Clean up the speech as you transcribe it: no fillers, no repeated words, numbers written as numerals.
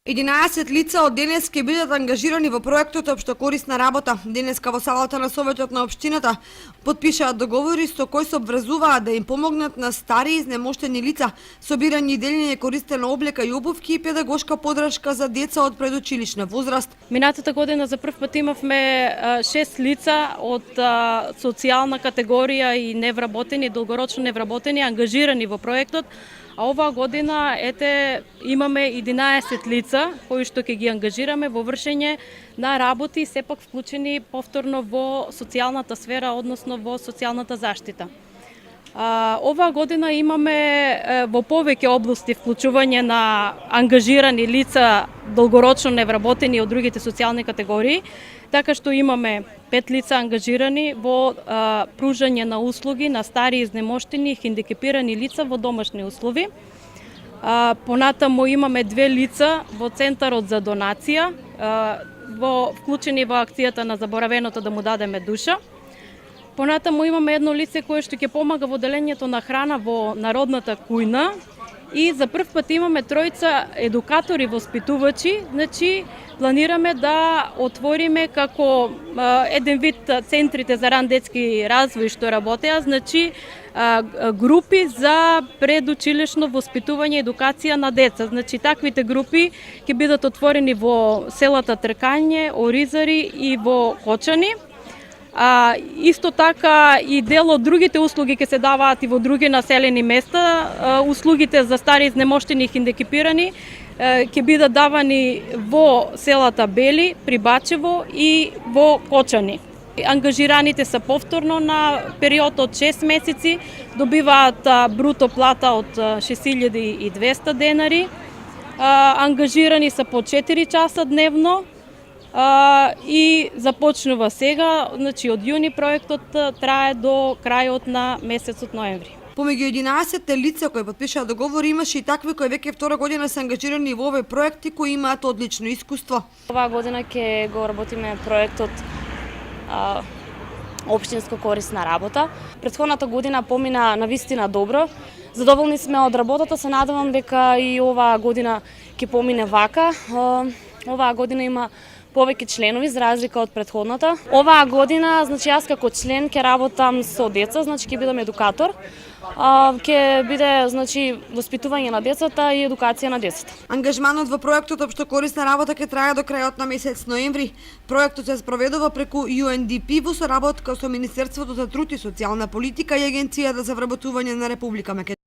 11 лица од денес ќе бидат ангажирани во проектот Општокорисна работа. Денеска во салата на Советот на општината потпишаат договори со кои се обврзуваат да им помогнат на стари изнемоштени лица, собирање и делење користена облека и обувки и педагошка подршка за деца од предучилишна возраст. Минатата година за прв пат имавме 6 лица од социјална категорија и невработени, долгорочно невработени, ангажирани во проектот. А оваа година имаме 11 лица кои што ќе ги ангажираме во вршење на работи сепак вклучени повторно во социјалната сфера, односно во социјалната заштита. Оваа година имаме во повеќе области вклучување на ангажирани лица долгорочно невработени од другите социјални категории, така што имаме 5 лица ангажирани во пружање на услуги на стари изнемоштени и хендикепирани лица во домашни услови. Понатаму имаме 2 лица во Центарот за донација, вклучени во акцијата на заборавеното да му дадеме душа. Понатаму имаме едно лице кое што ќе помага во делењето на храна во народната кујна и за прв пат имаме 3 едукатори воспитувачи, значи планираме да отвориме како еден вид центрите за ран детски развој што работеа, значи групи за предучилишно воспитување и едукација на деца. Значи таквите групи ќе бидат отворени во селата Тркање, Оризари и во Кочани. Исто така и дел од другите услуги ќе се даваат и во други населени места. Услугите за стари изнемоштени и хендикепирани ќе бидат давани во селата Бели, при Бачево и во Кочани. Ангажираните се повторно на период од 6 месеци, добиваат бруто плата од 6200 денари, ангажирани се по 4 часа дневно, и започнува сега, значи од јуни проектот трае до крајот на месецот ноември. Помеѓу 11 лица кои потпишаа договори имаше и такви кои веќе втора година се ангажирани во овој проект и кои имаат одлично искуство. Оваа година ќе го работиме проектот Општинско корисна работа. Претходната година помина навистина добро. Задоволни сме од работата, се надевам дека и оваа година ќе помине вака. Оваа година има повеќе членови за разлика од претходната. Оваа година, значи јас како член ќе работам со деца, значи ќе бидам едукатор. Ќе биде, значи, воспитување на децата и едукација на децата. Ангажманот во проектот Општокорисна работа ќе трае до крајот на месец ноември. Проектот се спроведува преку UNDP во соработка со Министерството за труд и социјална политика и Агенцијата за вработување на Република Македонија.